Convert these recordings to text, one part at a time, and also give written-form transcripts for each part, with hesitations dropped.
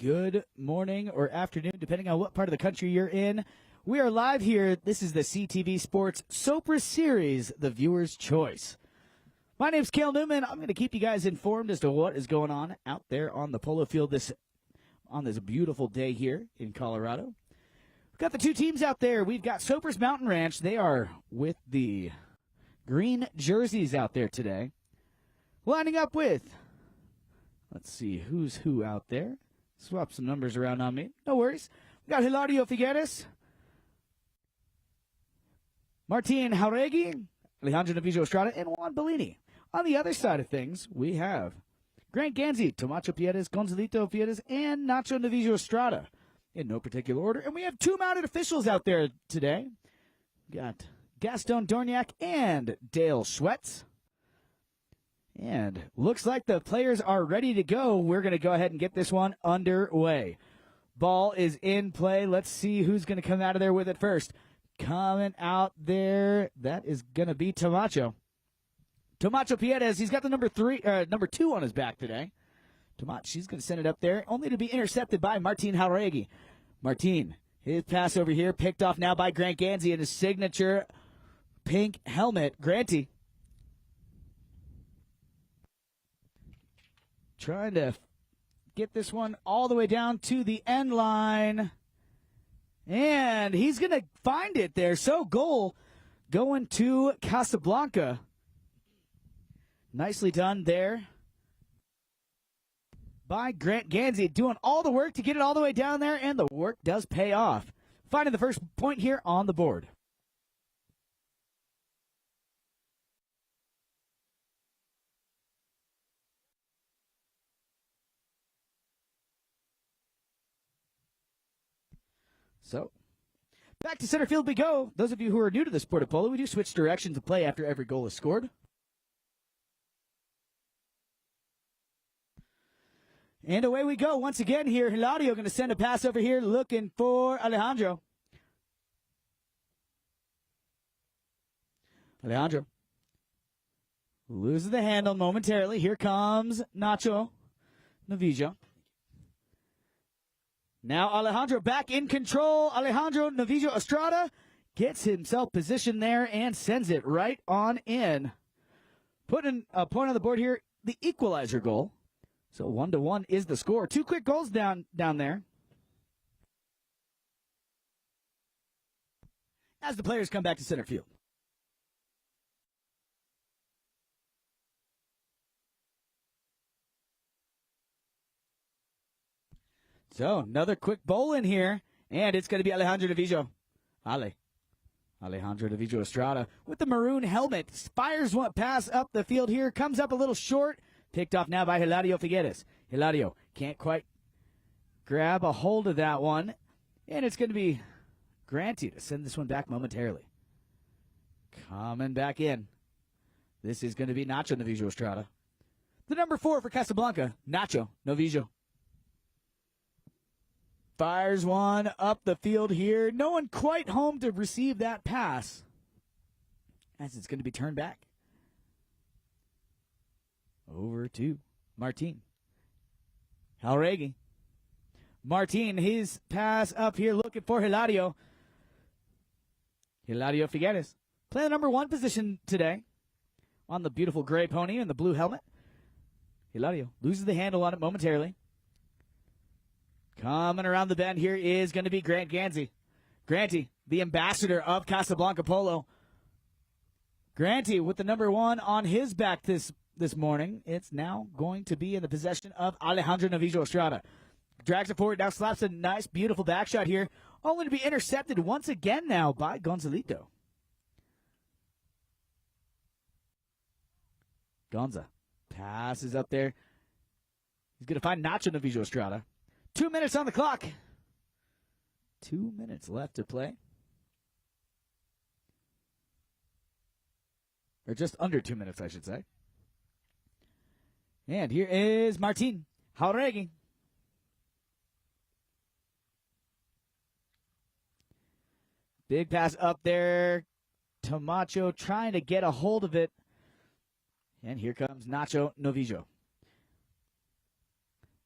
Good morning or afternoon, depending on what part of the country you're in. We are live here. This is the CTV Sports Sopris Series, the viewer's choice. My name's Cale Newman. I'm going to keep you guys informed as to what is going on out there on the Polo field on this beautiful day here in Colorado. We've got the two teams out there. We've got Sopris Mountain Ranch. They are with the green jerseys out there today. Lining up with, let's see, who's who out there. Swap some numbers around on me. No worries. We got Hilario Figueres, Martin Jauregui, Alejandro Novillo Estrada, and Juan Bellini. On the other side of things, we have Grant Ganzi, Tomacho Pierres, Gonzalito Pierres, and Nacho Novillo Estrada in no particular order. And we have two mounted officials out there today. We got Gaston Dorniak and Dale Schwetz. And looks like the players are ready to go. We're going to go ahead and get this one underway. Ball is in play. Let's see who's going to come out of there with it first. Coming out there, that is going to be Tomacho. Tomacho Pierres, he's got the number 2 on his back today. Tomacho, she's going to send it up there, only to be intercepted by Martin Jauregui. Martin, his pass over here, picked off now by Grant Ganzi in his signature pink helmet. Granty trying to get this one all the way down to the end line. And he's going to find it there. So goal going to Casablanca. Nicely done there by Grant Ganzi, doing all the work to get it all the way down there, and the work does pay off. Finding the first point here on the board. So, back to center field we go. Those of you who are new to the sport of polo, we do switch directions of play after every goal is scored. And away we go once again here. Hilario going to send a pass over here looking for Alejandro. Alejandro loses the handle momentarily. Here comes Nacho Novillo. Now Alejandro back in control. Alejandro Novillo Estrada gets himself positioned there and sends it right on in. Putting a point on the board here, the equalizer goal. So 1-1 is the score. Two quick goals down there. As the players come back to center field. So, another quick bowl in here, and it's going to be Alejandro Novillo. Alejandro Novillo Estrada with the maroon helmet. Fires one pass up the field here, comes up a little short, picked off now by Hilario Figueres. Hilario can't quite grab a hold of that one, and it's going to be Granty to send this one back momentarily. Coming back in. This is going to be Nacho Novillo Estrada. The number 4 for Casablanca, Nacho Novillo. Fires one up the field here. No one quite home to receive that pass, as it's going to be turned back. Over to Martin Jauregui. Martin, his pass up here looking for Hilario. Hilario Figueres playing the number 1 position today on the beautiful gray pony and the blue helmet. Hilario loses the handle on it momentarily. Coming around the bend here is going to be Grant Ganzi. Granty, the ambassador of Casablanca Polo. Granty with the number 1 on his back this morning. It's now going to be in the possession of Alejandro Novillo Estrada. Drags it forward, now slaps a nice, beautiful back shot here. Only to be intercepted once again now by Gonzalito. Gonza passes up there. He's going to find Nacho Novillo Estrada. 2 minutes on the clock. 2 minutes left to play. Or just under 2 minutes, I should say. And here is Martin Jauregui. Big pass up there. Tomacho trying to get a hold of it. And here comes Nacho Novillo.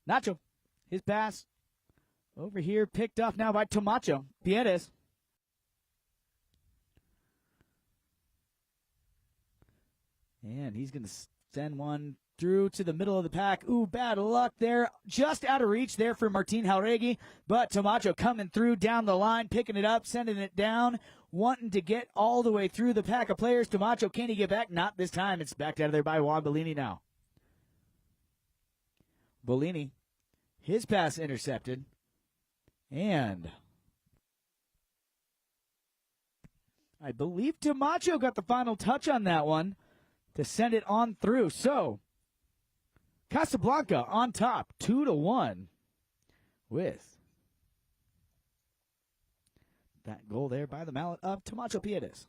Nacho, his pass Over here, picked off now by Tomacho Pieres. And he's going to send one through to the middle of the pack. Ooh, bad luck there. Just out of reach there for Martin Jauregui. But Tomacho coming through down the line, picking it up, sending it down, wanting to get all the way through the pack of players. Tomacho, can he get back? Not this time. It's backed out of there by Juan Bellini now. Bellini, his pass intercepted. And I believe Tomacho got the final touch on that one to send it on through. So, Casablanca on top, 2-1 with that goal there by the mallet of Tomacho Pieres.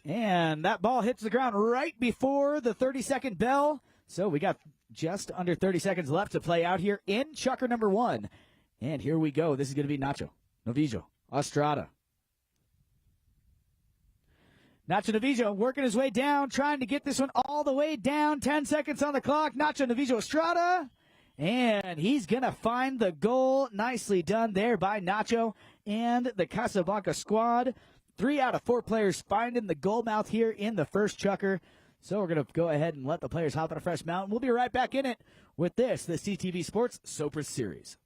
And that ball hits the ground right before the 30-second bell. So we got just under 30 seconds left to play out here in chukker number 1. And here we go. This is going to be Nacho Novillo Estrada. Nacho Novillo working his way down, trying to get this one all the way down. 10 seconds on the clock. Nacho Novillo Estrada. And he's going to find the goal. Nicely done there by Nacho and the Casablanca squad. 3 out of 4 players finding the goal mouth here in the first chukker. So we're going to go ahead and let the players hop on a fresh mount. We'll be right back in it with this, the CTV Sports Sopris Series.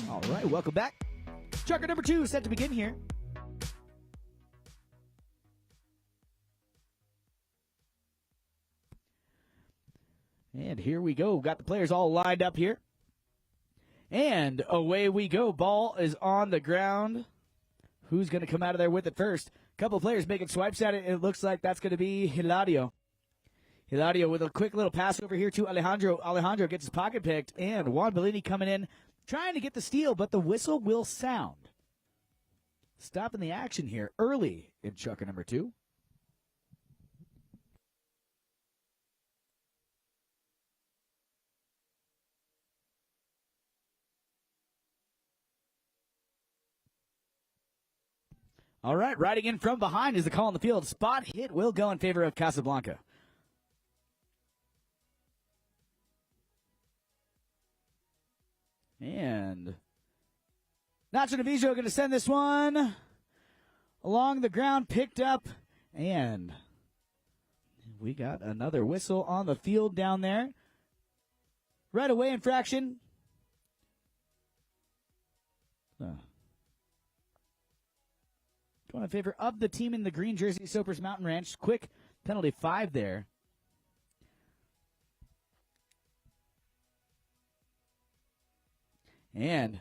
All right, welcome back. Chukker number 2 set to begin here. And here we go. Got the players all lined up here. And away we go. Ball is on the ground. Who's going to come out of there with it first? A couple of players making swipes at it. It looks like that's going to be Hilario. Hilario with a quick little pass over here to Alejandro. Alejandro gets his pocket picked. And Juan Bellini coming in, trying to get the steal, but the whistle will sound. Stopping the action here early in chukker number 2. All right, riding in from behind is the call on the field. Spot hit will go in favor of Casablanca. And Nacho Novillo going to send this one along the ground, picked up, and we got another whistle on the field down there. Right away infraction. Going in favor of the team in the green jersey, Sopris Mountain Ranch. Quick penalty 5 there. And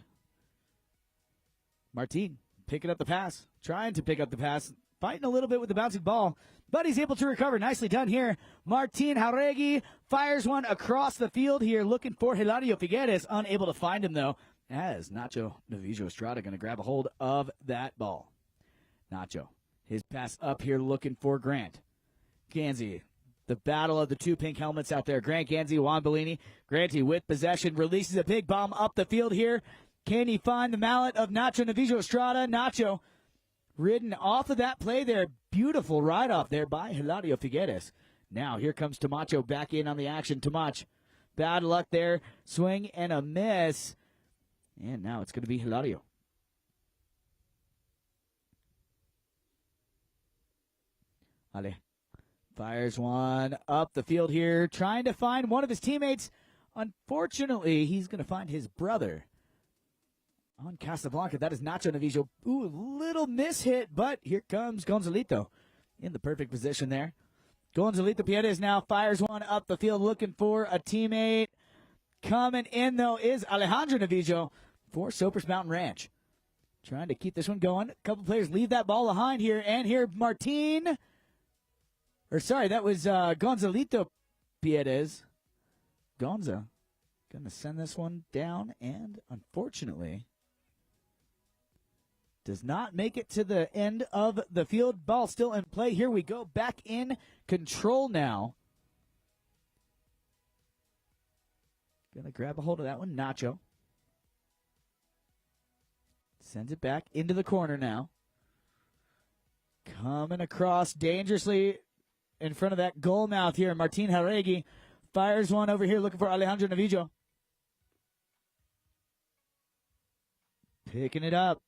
Martin picking up the pass, trying to pick up the pass. fighting a little bit with the bouncing ball, but he's able to recover. Nicely done here. Martin Jauregui fires one across the field here, looking for Hilario Figueres. Unable to find him, though, as Nacho Navijo Estrada going to grab a hold of that ball. Nacho, his pass up here looking for Grant. Ganzi, the battle of the two pink helmets out there. Grant Ganzi, Juan Bellini. Granty with possession, releases a big bomb up the field here. Can he find the mallet of Nacho Navijo Estrada? Nacho ridden off of that play there. Beautiful ride off there by Hilario Figueres. Now here comes Tamacho back in on the action. Tamach, bad luck there. Swing and a miss. And now it's going to be Hilario. Ale fires one up the field here, trying to find one of his teammates. Unfortunately, he's going to find his brother on Casablanca. That is Nacho Navijo. Ooh, little miss hit, but here comes Gonzalito in the perfect position there. Gonzalito Piedes now fires one up the field looking for a teammate. Coming in, though, is Alejandro Navijo for Sopris Mountain Ranch. Trying to keep this one going. A couple players leave that ball behind here. And here, Martin. Or sorry, that was Gonzalito Piedes. Gonza going to send this one down. And unfortunately, does not make it to the end of the field. Ball still in play. Here we go. Back in control now. Going to grab a hold of that one. Nacho. Sends it back into the corner now. Coming across dangerously in front of that goal mouth here. Martin Jauregui fires one over here looking for Alejandro Navijo. Picking it up.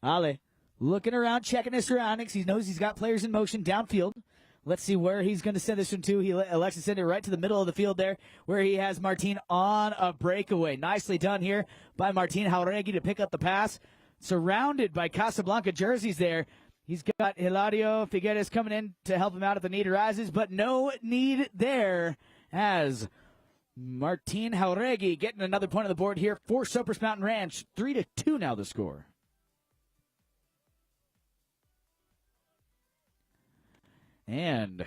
Ale looking around, checking his surroundings. He knows he's got players in motion downfield. Let's see where he's going to send this one to. He elects to send it right to the middle of the field there, where he has Martin on a breakaway. Nicely done here by Martin Jauregui to pick up the pass. Surrounded by Casablanca jerseys there. He's got Hilario Figueres coming in to help him out if the need arises, but no need there as Martin Jauregui getting another point on the board here for Sopris Mountain Ranch. 3-2 now the score. And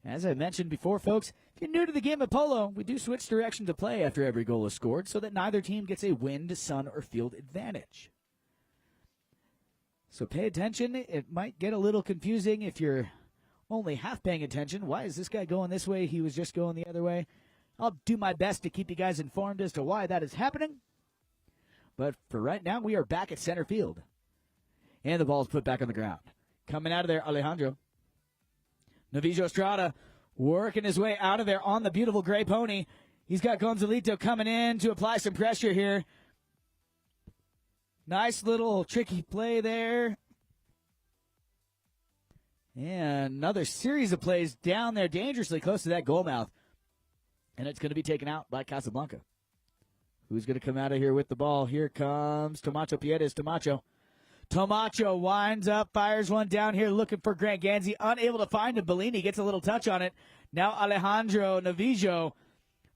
as I mentioned before, folks, if you're new to the game of polo, we do switch directions of play after every goal is scored so that neither team gets a wind, sun, or field advantage. So pay attention. It might get a little confusing if you're only half paying attention. Why is this guy going this way? He was just going the other way. I'll do my best to keep you guys informed as to why that is happening. But for right now, we are back at center field. And the ball's put back on the ground. Coming out of there, Alejandro Navijo Estrada working his way out of there on the beautiful gray pony. He's got Gonzalito coming in to apply some pressure here. Nice little tricky play there. And another series of plays down there dangerously close to that goal mouth. And it's going to be taken out by Casablanca. Who's going to come out of here with the ball? Here comes Tamacho Piedes. Tamacho winds up, fires one down here looking for Grant Ganzi. Unable to find him. Bellini gets a little touch on it. Now Alejandro Navijo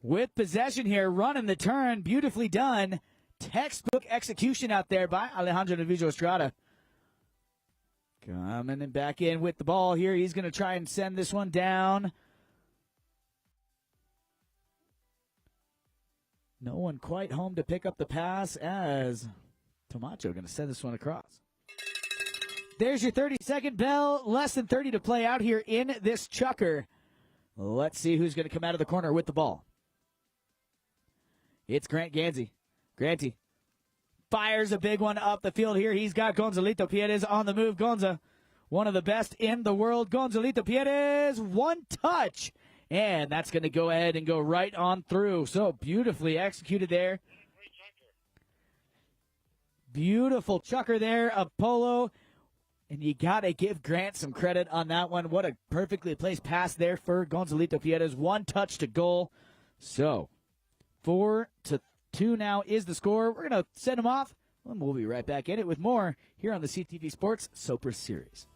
with possession here, running the turn. Beautifully done. Textbook execution out there by Alejandro Navijo Estrada. Coming and back in with the ball here. He's going to try and send this one down. No one quite home to pick up the pass as Tamacho going to send this one across. There's your 30-second bell. Less than 30 to play out here in this chukker. Let's see who's going to come out of the corner with the ball. It's Grant Ganzi. Granty fires a big one up the field here. He's got Gonzalito Piedes on the move. Gonza, one of the best in the world. Gonzalito Piedes, one touch. And that's going to go ahead and go right on through. So beautifully executed there. Beautiful chukker there of Polo. And you got to give Grant some credit on that one. What a perfectly placed pass there for Gonzalito Piedes. One touch to goal. So 4-2 now is the score. We're going to send him off. And we'll be right back in it with more here on the CTV Sports Sopris Series.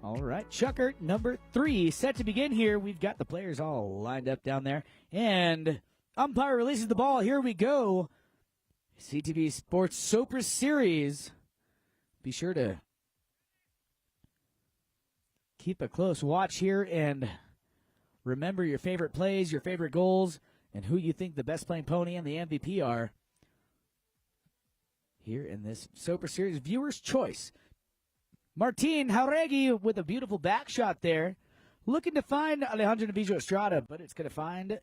All right, Chucker number 3 set to begin here. We've got the players all lined up down there. And umpire releases the ball. Here we go. CTV Sports Sopris Series. Be sure to keep a close watch here and remember your favorite plays, your favorite goals, and who you think the best playing pony and the MVP are here in this Sopris Series. Viewer's choice. Martin Jauregui with a beautiful back shot there. Looking to find Alejandro Navijo Estrada, but it's going to find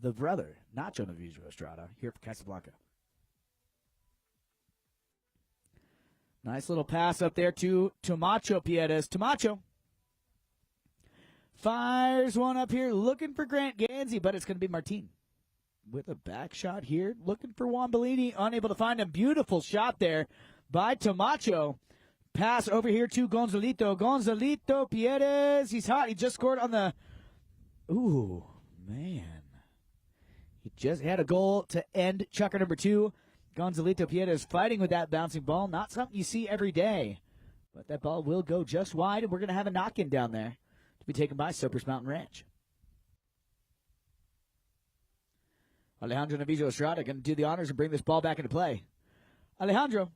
the brother, Nacho Navijo Estrada, here for Casablanca. Nice little pass up there to Tomacho Piedes. Tomacho fires one up here, looking for Grant Gansey, but it's going to be Martin with a back shot here, looking for Juan Bellini, unable to find him. Beautiful shot there by Tomacho. Pass over here to Gonzalito. Gonzalito Piedes. He's hot. He just scored on the... Ooh, man. He just had a goal to end Chucker number 2. Gonzalito Piedes fighting with that bouncing ball. Not something you see every day. But that ball will go just wide, and we're going to have a knock-in down there to be taken by Sopris Mountain Ranch. Alejandro Navijo Estrada going to do the honors and bring this ball back into play. Alejandro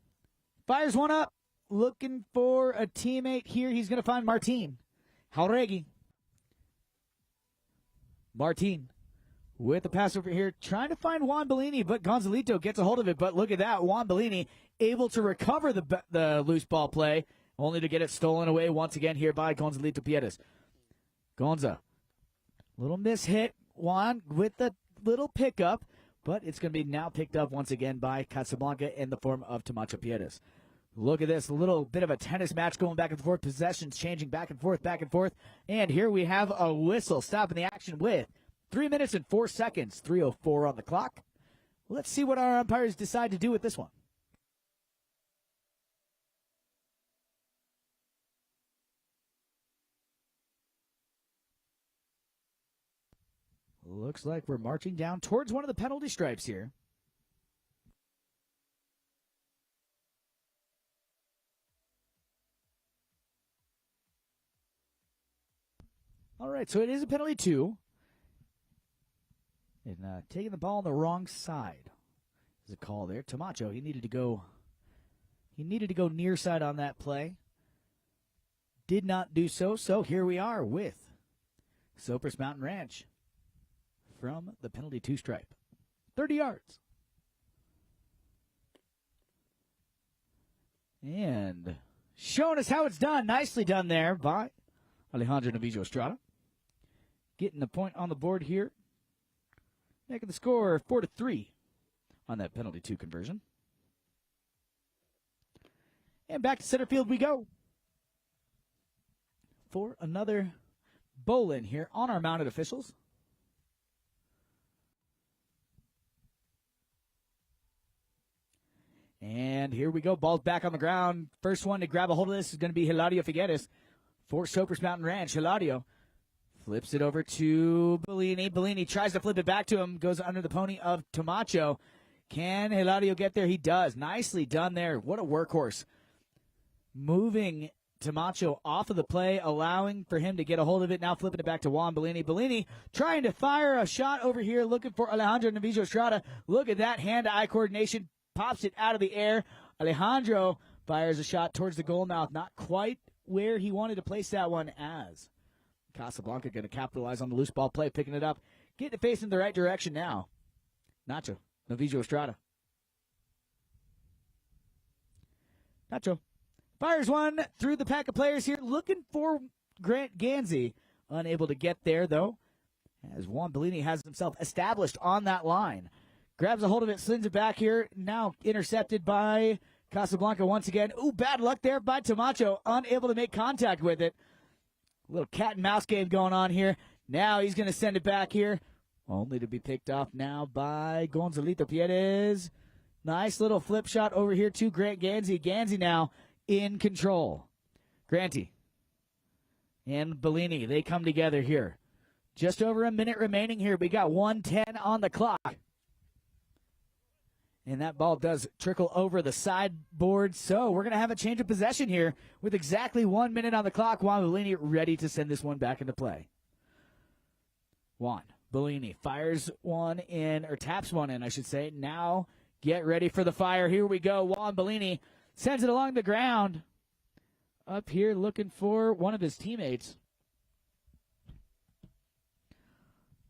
fires one up. Looking for a teammate here. He's going to find Martin Jauregui. Martin with the pass over here, trying to find Juan Bellini, but Gonzalito gets a hold of it. But look at that, Juan Bellini able to recover the loose ball play, only to get it stolen away once again here by Gonzalito Piedes. Gonza, little mishit. Juan with the little pickup, but it's going to be now picked up once again by Casablanca in the form of Tomacho Piedes. Look at this, a little bit of a tennis match going back and forth, possessions changing back and forth, and here we have a whistle stopping the action with 3 minutes and 4 seconds, 3:04 on the clock. Let's see what our umpires decide to do with this one. Looks like we're marching down towards one of the penalty stripes here. All right, so it is a penalty 2. And taking the ball on the wrong side is a call there. Tomacho, he needed to go near side on that play. Did not do so. So here we are with Sopris Mountain Ranch from the penalty 2 stripe. 30 yards. And showing us how it's done. Nicely done there by Alejandro Navijo Estrada. Getting the point on the board here. Making the score 4-3 on that penalty 2 conversion. And back to center field we go for another bowl-in here on our mounted officials. And here we go. Ball's back on the ground. First one to grab a hold of this is going to be Hilario Figueres for Sopris Mountain Ranch. Hilario flips it over to Bellini. Bellini tries to flip it back to him. Goes under the pony of Tomacho. Can Hilario get there? He does. Nicely done there. What a workhorse. Moving Tomacho off of the play, allowing for him to get a hold of it. Now flipping it back to Juan Bellini. Bellini trying to fire a shot over here, looking for Alejandro Navijo Estrada. Look at that hand-eye coordination. Pops it out of the air. Alejandro fires a shot towards the goal mouth. Not quite where he wanted to place that one as Casablanca going to capitalize on the loose ball play, picking it up, getting it facing the right direction now. Nacho Navijo Estrada. Nacho fires one through the pack of players here, looking for Grant Gansey. Unable to get there, though, as Juan Bellini has himself established on that line. Grabs a hold of it, sends it back here. Now intercepted by Casablanca once again. Ooh, bad luck there by Tomacho. Unable to make contact with it. A little cat and mouse game going on here. Now he's going to send it back here. Only to be picked off now by Gonzalito Piedes. Nice little flip shot over here to Grant Gansey. Gansey now in control. Granty and Bellini, they come together here. Just over a minute remaining here. We got 1:10 on the clock. And that ball does trickle over the sideboard. So we're going to have a change of possession here with exactly 1 minute on the clock. Juan Bellini ready to send this one back into play. Juan Bellini fires one in, or taps one in, I should say. Now get ready for the fire. Here we go. Juan Bellini sends it along the ground. Up here looking for one of his teammates.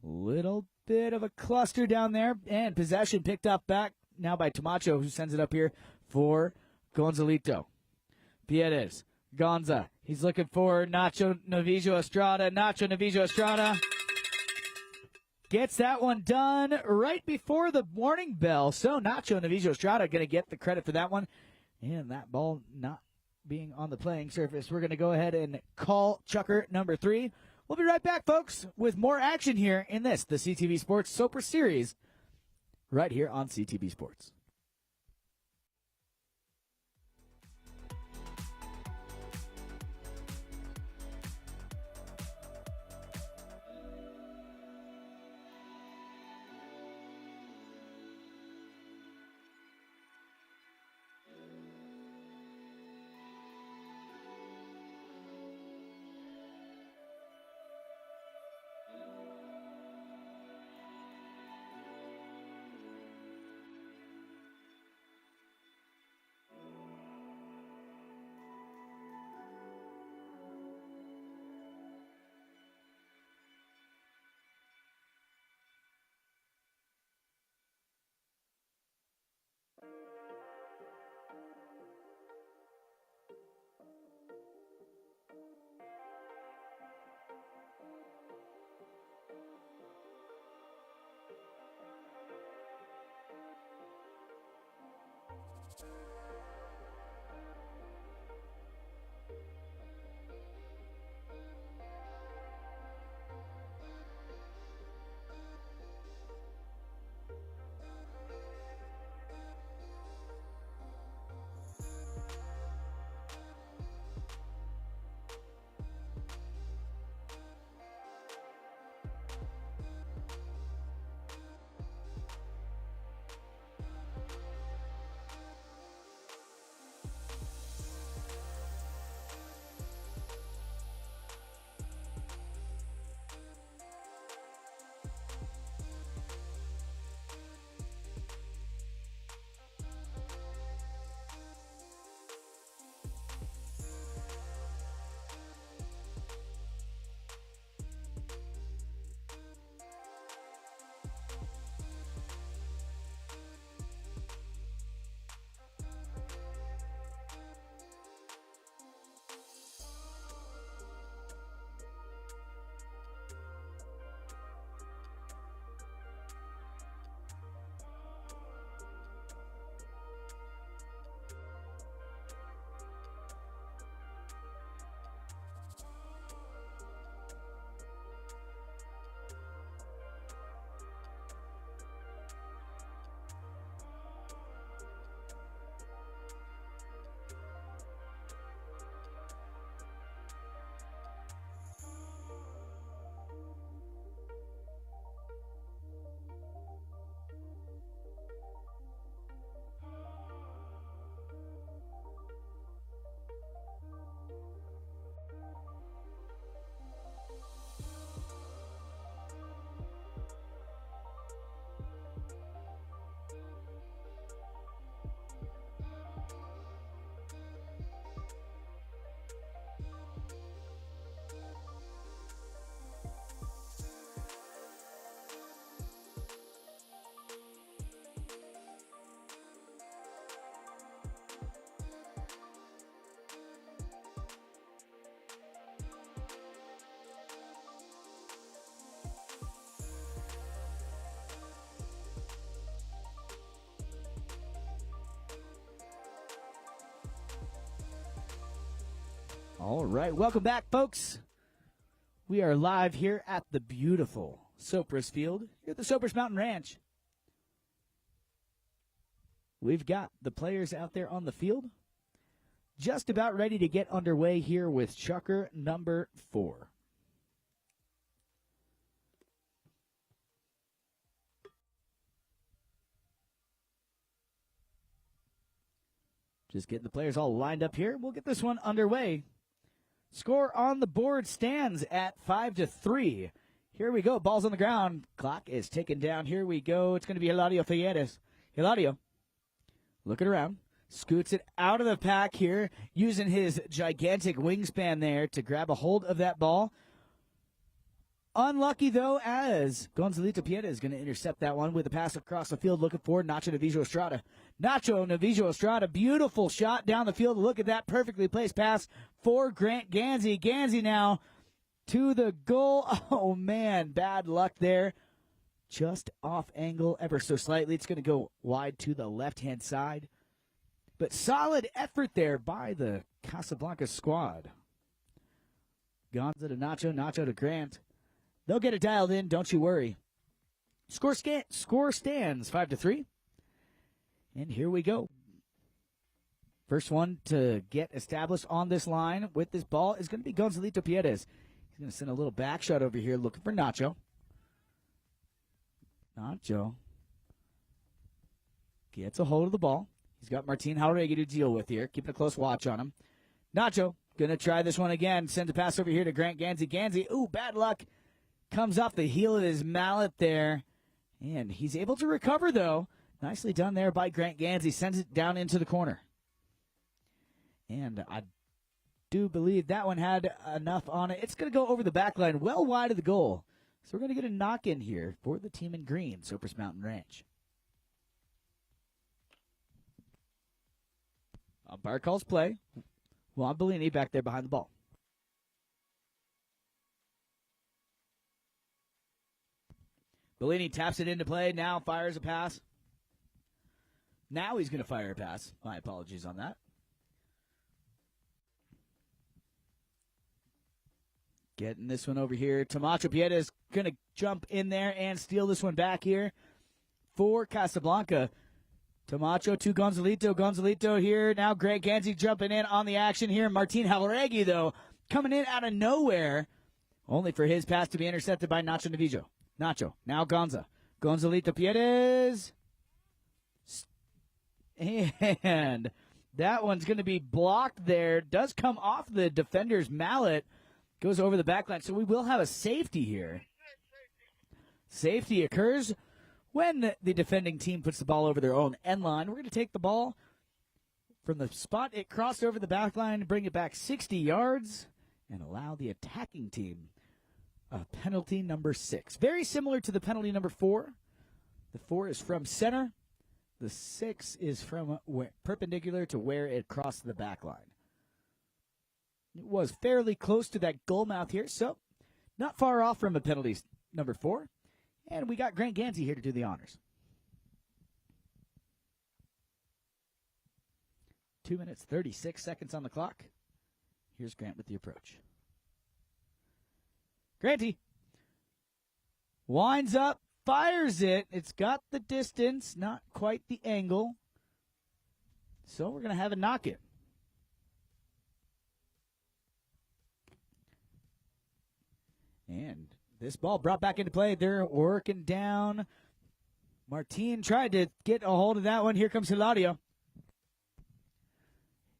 Little bit of a cluster down there. And possession picked up back now by Tomacho, who sends it up here for Gonzalito. Piedes. Gonza. He's looking for Nacho Novillo Estrada. Nacho Novillo Estrada gets that one done right before the warning bell. So Nacho Novillo Estrada going to get the credit for that one. And that ball not being on the playing surface. We're going to go ahead and call Chucker number 3. We'll be right back, folks, with more action here in this, the CTV Sports Sopris Series, right here on CTV Sports. All right, welcome back, folks. We are live here at the beautiful Sopris Field here at the Sopris Mountain Ranch. We've got the players out there on the field, just about ready to get underway here with Chucker number 4. Just getting the players all lined up here. We'll get this one underway. Score on the board stands at 5-3. Here we go. Ball's on the ground. Clock is ticking down. Here we go. It's going to be Hilario Figueres. Hilario, looking around. Scoots it out of the pack here, using his gigantic wingspan there to grab a hold of that ball. Unlucky, though, as Gonzalito Pieta is going to intercept that one with a pass across the field, looking for Nacho Navijo Estrada. Nacho Navijo Estrada, beautiful shot down the field. Look at that perfectly placed pass for Grant Gansey. Gansey now to the goal. Oh, man, bad luck there. Just off angle ever so slightly. It's going to go wide to the left-hand side. But solid effort there by the Casablanca squad. Gonza to Nacho, Nacho to Grant. They'll get it dialed in, don't you worry. Score stands 5-3. And here we go. First one to get established on this line with this ball is going to be Gonzalito Pierres. He's going to send a little back shot over here looking for Nacho. Nacho gets a hold of the ball. He's got Martin Jauregui to deal with here, keeping a close watch on him. Nacho going to try this one again. Send a pass over here to Grant Gansey. Gansey, ooh, bad luck. Comes off the heel of his mallet there. And he's able to recover, though. Nicely done there by Grant Gansey. Sends it down into the corner. And I do believe that one had enough on it. It's going to go over the back line, well wide of the goal. So we're going to get a knock-in here for the team in green, Sopris Mountain Ranch. Umpire calls play. Juan Bellini back there behind the ball. Bellini taps it into play. Now fires a pass. Now he's going to fire a pass. My apologies on that. Getting this one over here. Tomacho Pieta is going to jump in there and steal this one back here for Casablanca. Tomacho to Gonzalito. Gonzalito here. Now Greg Gansey jumping in on the action here. Martin Jauregui, though, coming in out of nowhere, only for his pass to be intercepted by Nacho Navijo. Nacho. Now Gonza. Gonzalito Pierres. And that one's going to be blocked there. Does come off the defender's mallet. Goes over the back line. So we will have a safety here. Safety occurs when the defending team puts the ball over their own end line. We're going to take the ball from the spot it crossed over the back line, bring it back 60 yards, and allow the attacking team penalty number 6. Very similar to the penalty number 4. The 4 is from center. The 6 is from perpendicular to where it crossed the back line. It was fairly close to that goal mouth here, so not far off from a penalty number 4. And we got Grant Gansey here to do the honors. 2 minutes, 36 seconds on the clock. Here's Grant with the approach. Granty winds up, fires it. It's got the distance, not quite the angle. So we're going to have a knock-in. And this ball brought back into play. They're working down. Martin tried to get a hold of that one. Here comes Hilario.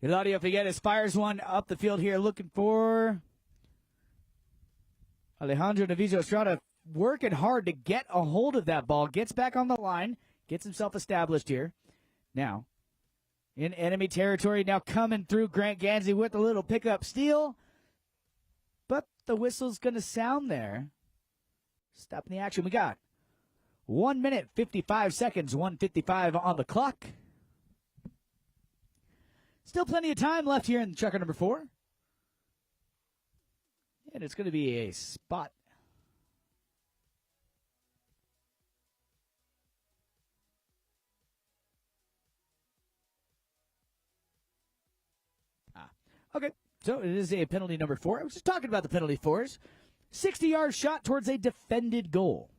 Hilario Figueres fires one up the field here, looking for Alejandro Navijo Estrada, working hard to get a hold of that ball. Gets back on the line. Gets himself established here. Now, in enemy territory, now coming through Grant Gansey with a little pickup steal. But the whistle's going to sound there. Stopping the action. We got 1 minute, 55 seconds, 1:55 on the clock. Still plenty of time left here in checker number 4. And it's going to be a spot. Okay. So it is a penalty number 4. I was just talking about the penalty 4s. 60-yard shot towards a defended goal.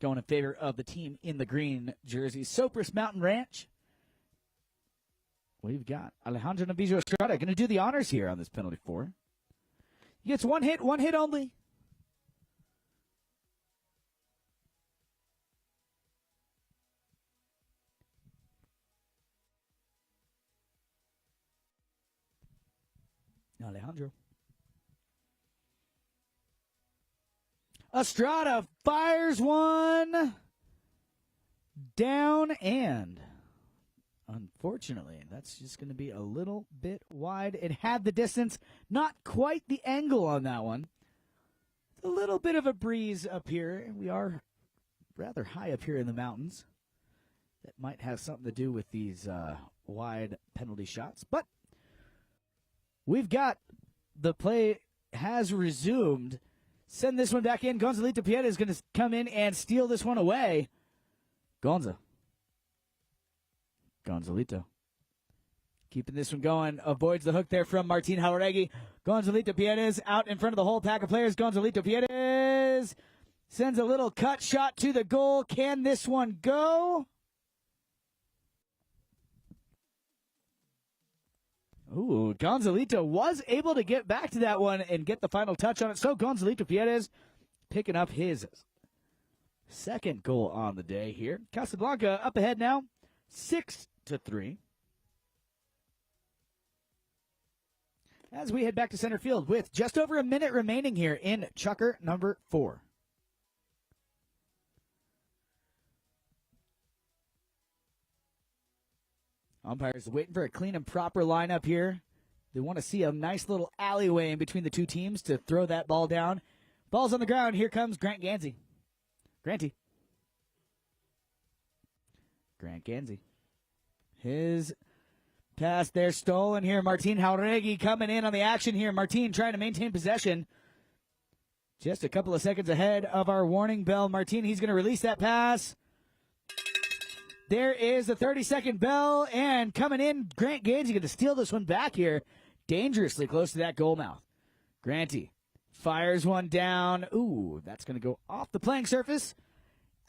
Going in favor of the team in the green jersey. Sopris Mountain Ranch. We've got Alejandro Navijo Estrada going to do the honors here on this penalty 4. He gets one hit only. Alejandro. Estrada fires one down, and unfortunately, that's just going to be a little bit wide. It had the distance, not quite the angle on that one. A little bit of a breeze up here. We are rather high up here in the mountains. That might have something to do with these wide penalty shots. But we've got the play has resumed. Send this one back in. Gonzalito Pieta is going to come in and steal this one away. Gonzalito. Keeping this one going. Avoids the hook there from Martin Jauregui. Gonzalito Pieta out in front of the whole pack of players. Gonzalito Pieta sends a little cut shot to the goal. Can this one go? Ooh, Gonzalito was able to get back to that one and get the final touch on it. So Gonzalito Pieta picking up his second goal on the day here. Casablanca up ahead now, 6-3. As we head back to center field with just over a minute remaining here in Chukker number 4. Umpires waiting for a clean and proper lineup here. They want to see a nice little alleyway in between the two teams to throw that ball down. Ball's on the ground. Here comes Grant Gansey. Grant Gansey. His pass there stolen here. Martin Jauregui coming in on the action here. Martin trying to maintain possession. Just a couple of seconds ahead of our warning bell. Martin, he's going to release that pass. There is the 30-second bell, and coming in, Grant Gansey going to steal this one back here. Dangerously close to that goal mouth. Granty fires one down. Ooh, that's going to go off the playing surface.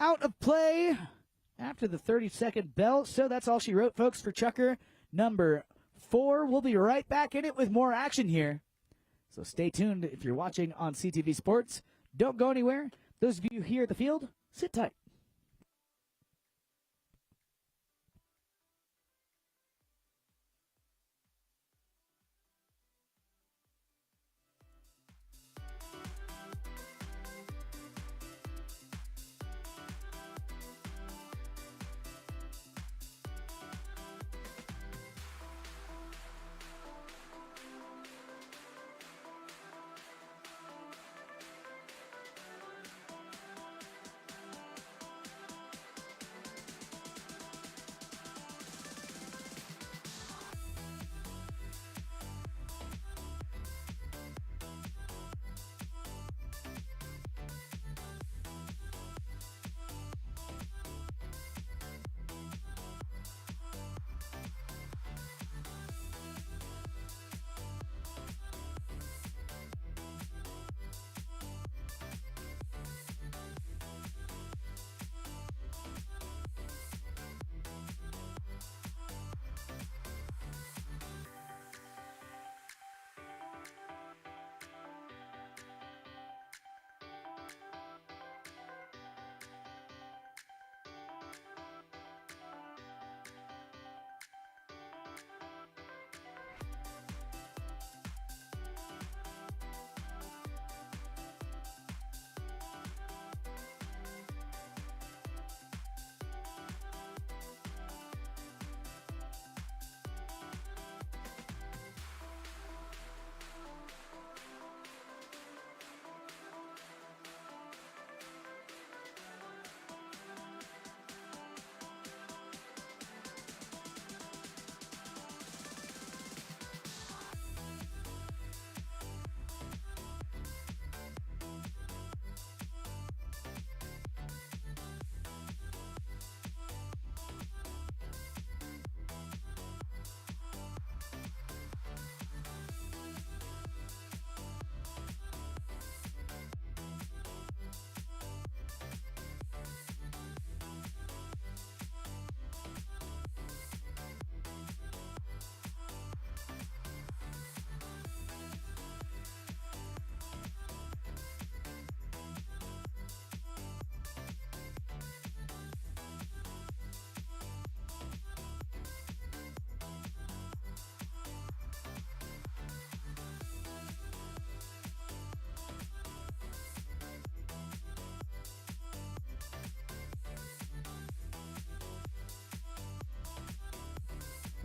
Out of play after the 30-second bell. So that's all she wrote, folks, for Chukker number 4. We'll be right back in it with more action here. So stay tuned if you're watching on CTV Sports. Don't go anywhere. Those of you here at the field, sit tight.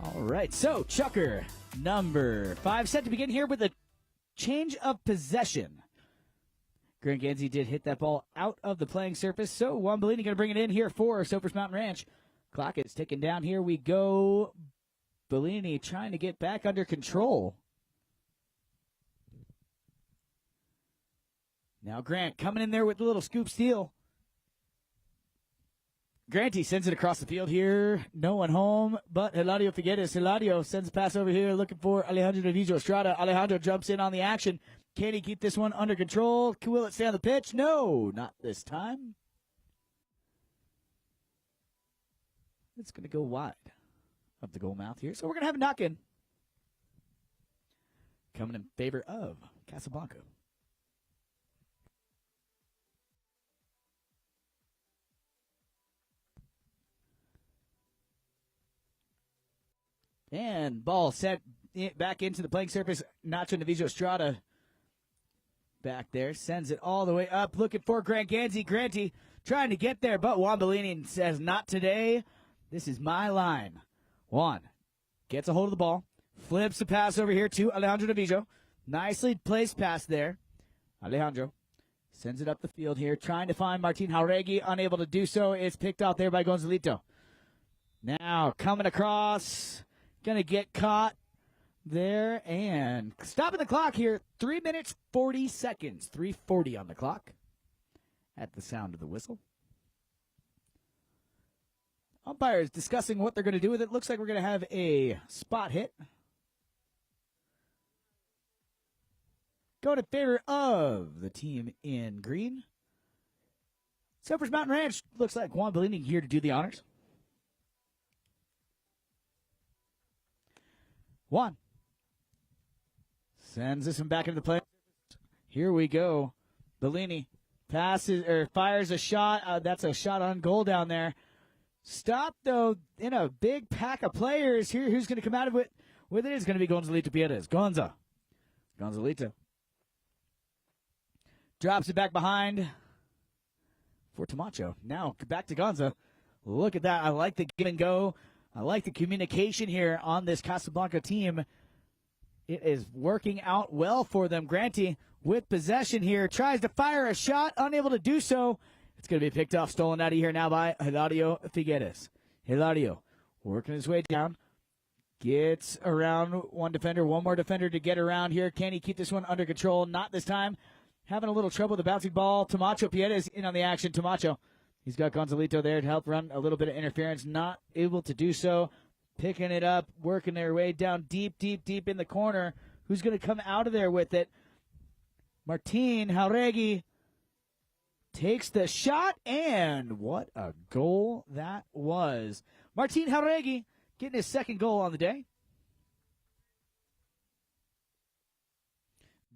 All right, so Chucker number 5 set to begin here with a change of possession. Grant Gansey did hit that ball out of the playing surface, so Juan Bellini going to bring it in here for Sopris Mountain Ranch. Clock is ticking down. Here we go. Bellini trying to get back under control. Now Grant coming in there with a little scoop steal. Granty sends it across the field here. No one home, but Hilario Figueres. Hilario sends a pass over here looking for Alejandro Navijo Estrada. Alejandro jumps in on the action. Can he keep this one under control? Will it stay on the pitch? No, not this time. It's going to go wide of the goal mouth here. So we're going to have a knock-in coming in favor of Casablanca. And ball set back into the playing surface. Nacho Navijo Estrada back there. Sends it all the way up. Looking for Grant Gansey. Granty trying to get there, but Juan Bellini says, not today. This is my line. Juan gets a hold of the ball. Flips the pass over here to Alejandro Navijo. Nicely placed pass there. Alejandro sends it up the field here. Trying to find Martin Jauregui. Unable to do so. It's picked off there by Gonzalito. Now coming across. Going to get caught there and stopping the clock here. 3 minutes, 40 seconds. 3:40 on the clock at the sound of the whistle. Umpires discussing what they're going to do with it. Looks like we're going to have a spot hit. Going in favor of the team in green. Sopris Mountain Ranch looks like Juan Bellini here to do the honors. Juan sends this one back into the play. Here we go. Bellini passes or fires a shot. That's a shot on goal down there. Stopped though in a big pack of players here. Who's going to come out of it with it is going to be Gonzalito Pierres. Gonzalito drops it back behind for Tamacho. Now back to Gonza. Look at that. I like the give and go. I like the communication here on this Casablanca team. It is working out well for them. Granty with possession here. Tries to fire a shot. Unable to do so. It's going to be picked off, stolen out of here now by Hilario Figueres. Hilario working his way down. Gets around one defender. One more defender to get around here. Can he keep this one under control? Not this time. Having a little trouble with the bouncing ball. Tamacho Pierres in on the action. Tamacho. He's got Gonzalito there to help run a little bit of interference. Not able to do so. Picking it up, working their way down deep in the corner. Who's going to come out of there with it? Martin Jauregui takes the shot, and what a goal that was. Martin Jauregui getting his second goal on the day.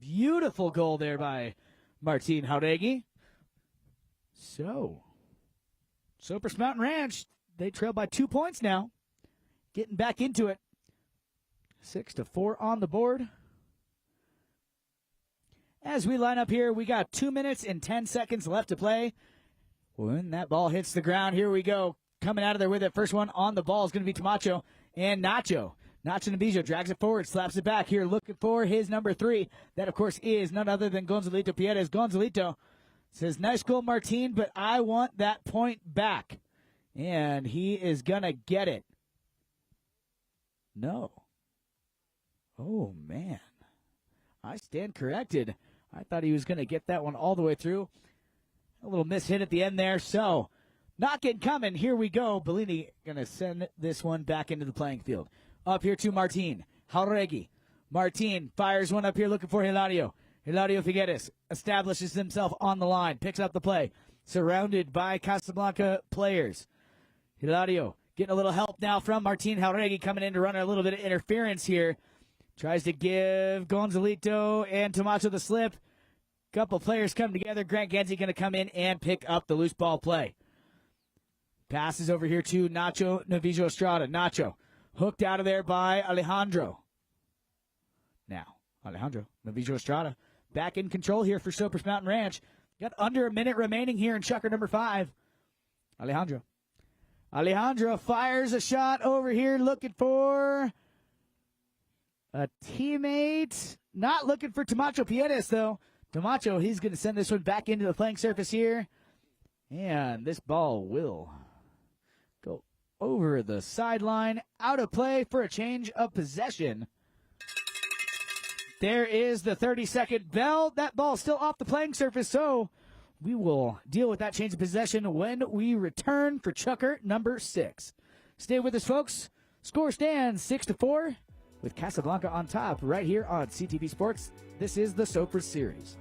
Beautiful goal there by Martin Jauregui. So, Sopris Mountain Ranch, they trail by 2 points now. Getting back into it. 6-4 on the board. As we line up here, we got 2 minutes and 10 seconds left to play. When that ball hits the ground, here we go. Coming out of there with it. First one on the ball is going to be Tamacho and Nacho. Nacho Navijo drags it forward, slaps it back here, looking for his number 3. That, of course, is none other than Gonzalito Pierres. Gonzalito says, nice goal, Martin, but I want that point back. And he is going to get it. No. Oh, man. I stand corrected. I thought he was going to get that one all the way through. A little miss hit at the end there. So, knock-in coming. Here we go. Bellini going to send this one back into the playing field. Up here to Martin Jauregui. Martin fires one up here looking for Hilario. Hilario Figueres establishes himself on the line. Picks up the play. Surrounded by Casablanca players. Hilario getting a little help now from Martin Jauregui coming in to run a little bit of interference here. Tries to give Gonzalito and Tamacho the slip. Couple players come together. Grant Gansey going to come in and pick up the loose ball play. Passes over here to Nacho Navijo Estrada. Nacho hooked out of there by Alejandro. Now, Alejandro Navijo Estrada back in control here for Sopris Mountain Ranch. Got under a minute remaining here in Chucker number 5. Alejandro Alejandro fires a shot over here looking for a teammate. Not looking for Camacho Piedes, though. Camacho, he's going to send this one back into the playing surface here. And this ball will go over the sideline. Out of play for a change of possession. There is the 30-second bell. That ball still off the playing surface, so we will deal with that change of possession when we return for Chucker number 6. Stay with us, folks. Score stands 6-4 with Casablanca on top right here on CTV Sports. This is the Sopris Series.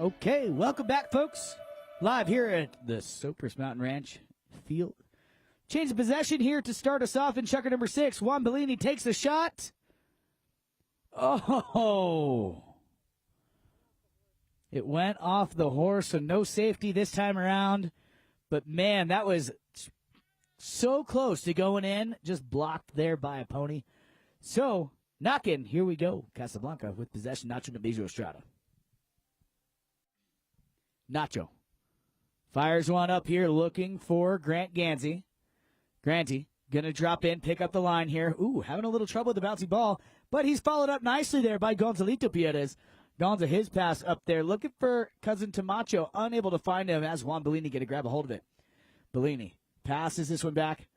Okay, welcome back, folks. Live here at the Sopris Mountain Ranch field. Change of possession here to start us off in checker number 6. Juan Bellini takes the shot. Oh! It went off the horse, so no safety this time around. But, man, that was so close to going in. Just blocked there by a pony. So, knock in. Here we go. Casablanca with possession. Nacho Navijo Estrada. Nacho fires one up here looking for Grant Gansey. Granty going to drop in, pick up the line here. Ooh, having a little trouble with the bouncy ball, but he's followed up nicely there by Gonzalito Piedes. Gonza, his pass up there, looking for cousin Camacho, unable to find him as Juan Bellini going to grab a hold of it. Bellini passes this one back.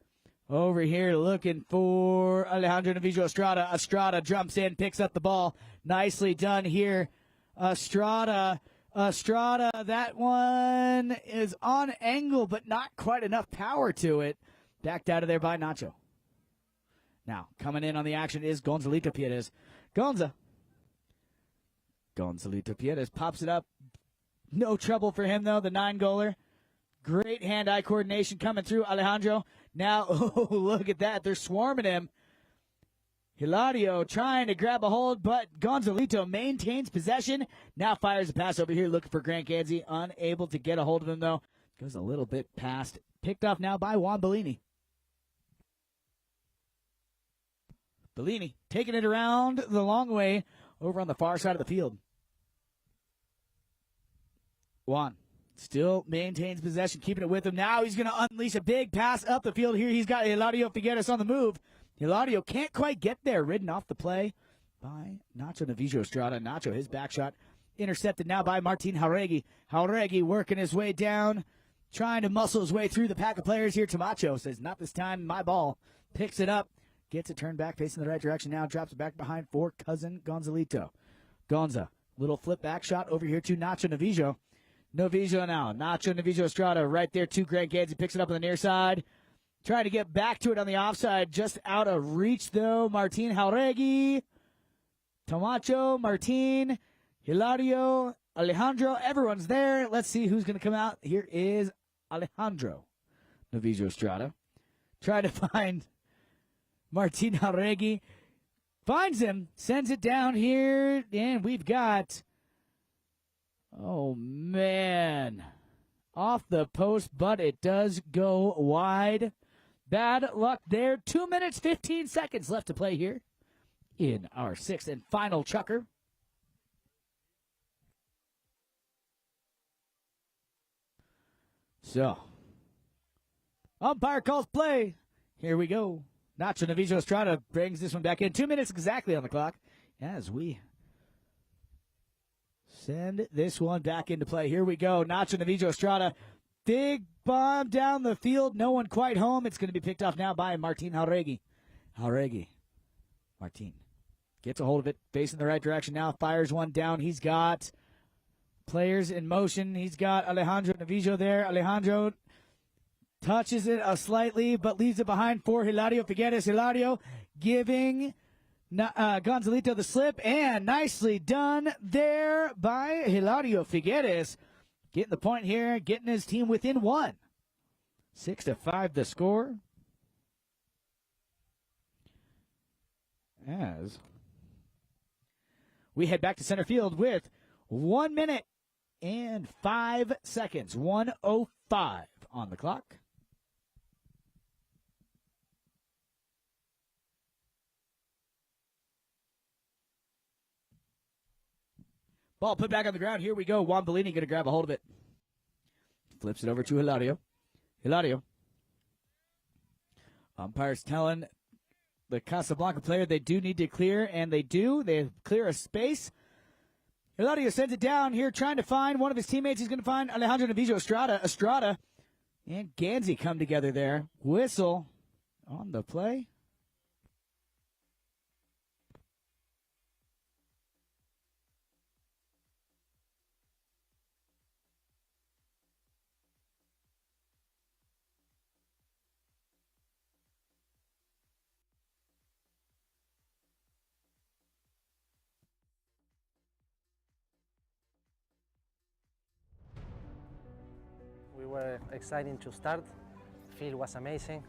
Over here looking for Alejandro Navijo Estrada. Estrada jumps in, picks up the ball. Nicely done here. Estrada, that one is on angle, but not quite enough power to it. Backed out of there by Nacho. Now, coming in on the action is Gonzalito Piedes. Gonzalito Piedes pops it up. No trouble for him, though, the 9-goaler. Great hand-eye coordination coming through Alejandro. Now, oh, look at that. They're swarming him. Hilario trying to grab a hold, but Gonzalito maintains possession. Now fires a pass over here looking for Grant Gansey. Unable to get a hold of him, though. Goes a little bit past. Picked off now by Juan Bellini. Bellini taking it around the long way over on the far side of the field. Juan still maintains possession, keeping it with him. Now he's going to unleash a big pass up the field here. He's got Hilario Figueres on the move. Hilario can't quite get there, ridden off the play by Nacho Navijo Estrada. Nacho, his back shot, intercepted now by Martin Jauregui. Jauregui working his way down, trying to muscle his way through the pack of players here. Camacho says, not this time, my ball. Picks it up, gets it turned back, facing the right direction now, drops it back behind for cousin Gonzalito. Gonza, little flip back shot over here to Nacho Navijo. Novijo now. Nacho Novijo Estrada right there to Grant Gansey. Picks it up on the near side. Trying to get back to it on the offside. Just out of reach, though. Martin Jauregui. Tomacho, Martin, Hilario, Alejandro. Everyone's there. Let's see who's going to come out. Here is Alejandro Novijo Estrada. Trying to find Martin Jauregui. Finds him. Sends it down here. And we've got... Oh, man. Off the post, but it does go wide. Bad luck there. 2 minutes, 15 seconds left to play here in our sixth and final chukker. So, umpire calls play. Here we go. Nacho Novijo Estrada brings this one back in. 2 minutes exactly on the clock as we send this one back into play. Here we go. Nacho Novijo Estrada. Big bomb down the field. No one quite home. It's going to be picked off now by Martin Jauregui. Martin gets a hold of it. Facing the right direction now. Fires one down. He's got players in motion. He's got Alejandro Novijo there. Alejandro touches it slightly, but leaves it behind for Hilario Figueres. Hilario giving Gonzalito the slip, and nicely done there by Hilario Figueres. Getting the point here, getting his team within one. 6-5 the score. As we head back to center field with 1 minute and 5 seconds. 1:05 on the clock. Ball put back on the ground. Here we go. Juan Bellini going to grab a hold of it. Flips it over to Hilario. Umpires telling the Casablanca player they do need to clear, and they do. They clear a space. Hilario sends it down here, trying to find one of his teammates. He's going to find Alejandro Novijo Estrada. Estrada and Gansey come together there. Whistle on the play. We were excited to start. Field was amazing.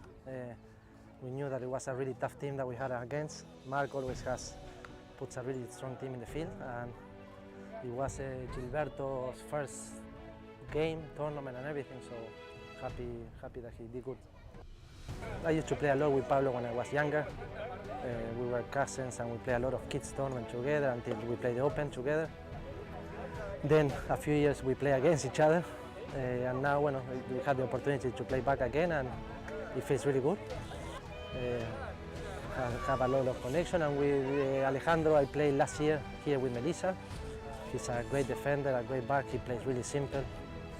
We knew that it was a really tough team that we had against. Mark always puts a really strong team in the field, and it was Gilberto's first game, tournament, and everything. So happy that he did good. I used to play a lot with Pablo when I was younger. We were cousins, and we played a lot of kids tournament together until we played the Open together. Then a few years we play against each other. And now we had the opportunity to play back again, and it feels really good. Have a lot of connection, and with Alejandro I played last year here with Melissa. He's a great defender, a great back. He plays really simple.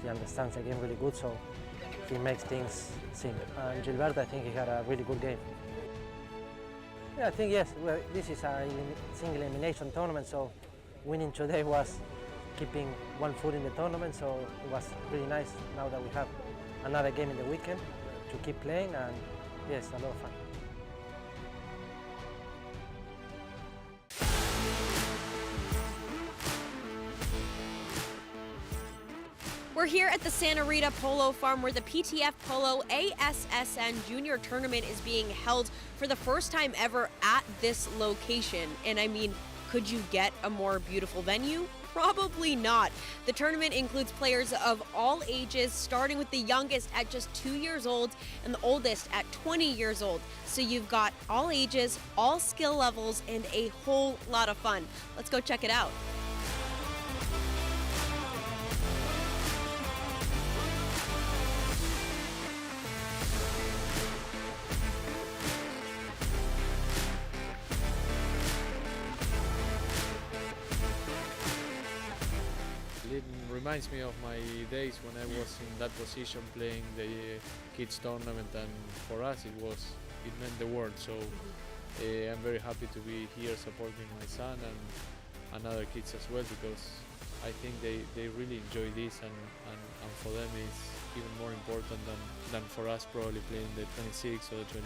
He understands the game really good, so he makes things simple. And Gilberto, I think he had a really good game. Yeah, I think yes. Well, this is a single elimination tournament, so winning today was keeping one foot in the tournament, so it was really nice now that we have another game in the weekend to keep playing, and yes, a lot of fun. We're here at the Santa Rita Polo Farm where the PTF Polo ASSN Junior Tournament is being held for the first time ever at this location. And I mean, could you get a more beautiful venue? Probably not. The tournament includes players of all ages, starting with the youngest at just 2 years old and the oldest at 20 years old. So you've got all ages, all skill levels, and a whole lot of fun. Let's go check it out. It reminds me of my days when I was in that position playing the kids tournament, and for us it meant the world. So I'm very happy to be here supporting my son and other kids as well, because I think they really enjoy this, and for them it's even more important than for us probably playing the 26 or the 22.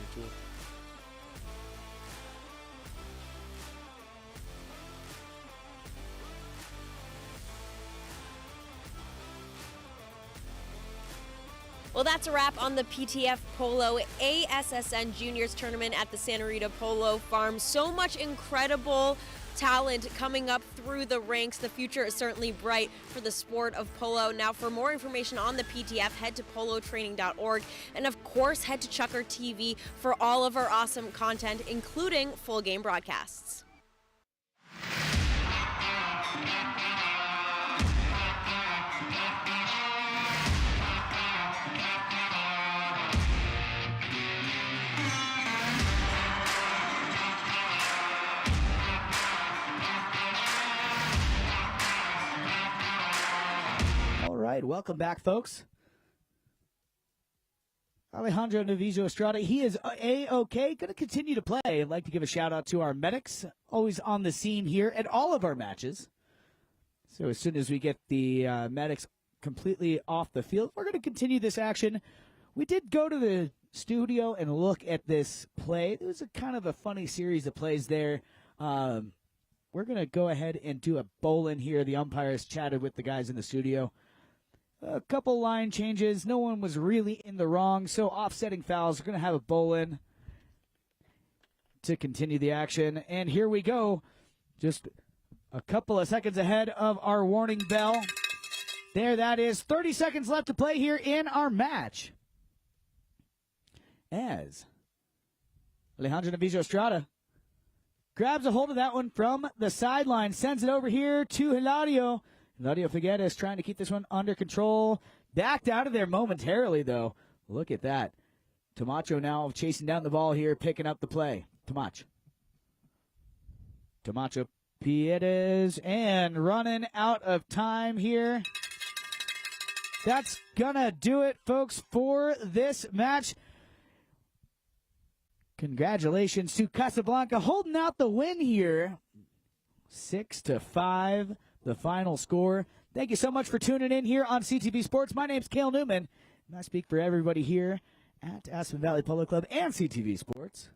Well, that's a wrap on the PTF Polo ASSN Juniors Tournament at the Santa Rita Polo Farm. So much incredible talent coming up through the ranks. The future is certainly bright for the sport of polo. Now, for more information on the PTF, head to polotraining.org. And of course, head to Chucker TV for all of our awesome content, including full game broadcasts. All right, welcome back, folks. Alejandro Navijo Estrada, he is A-OK, going to continue to play. I'd like to give a shout-out to our medics, always on the scene here at all of our matches. So as soon as we get the medics completely off the field, we're going to continue this action. We did go to the studio and look at this play. It was a kind of a funny series of plays there. We're going to go ahead and do a bowl-in here. The umpires chatted with the guys in the studio. A couple line changes. No one was really in the wrong, so offsetting fouls. We're going to have a bowl-in to continue the action. And here we go. Just a couple of seconds ahead of our warning bell. There that is. 30 seconds left to play here in our match. As Alejandro Navijo Estrada grabs a hold of that one from the sideline, sends it over here to Hilario. Hilario Figueres trying to keep this one under control. Backed out of there momentarily, though. Look at that. Tamacho now chasing down the ball here, picking up the play. Tamacho Piedes, and running out of time here. That's gonna do it, folks, for this match. Congratulations to Casablanca holding out the win here. 6-5, the final score. Thank you so much for tuning in here on CTV Sports. My name's Cale Newman, and I speak for everybody here at Aspen Valley Polo Club and CTV Sports.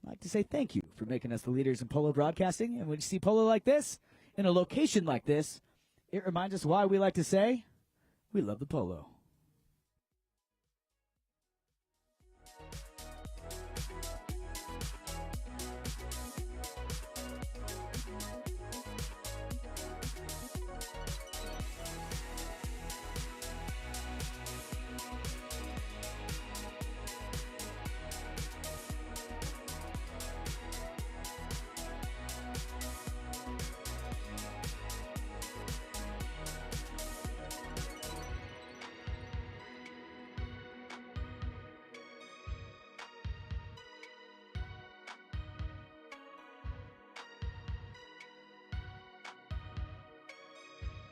I'd like to say thank you for making us the leaders in polo broadcasting. And when you see polo like this, in a location like this, it reminds us why we like to say we love the polo.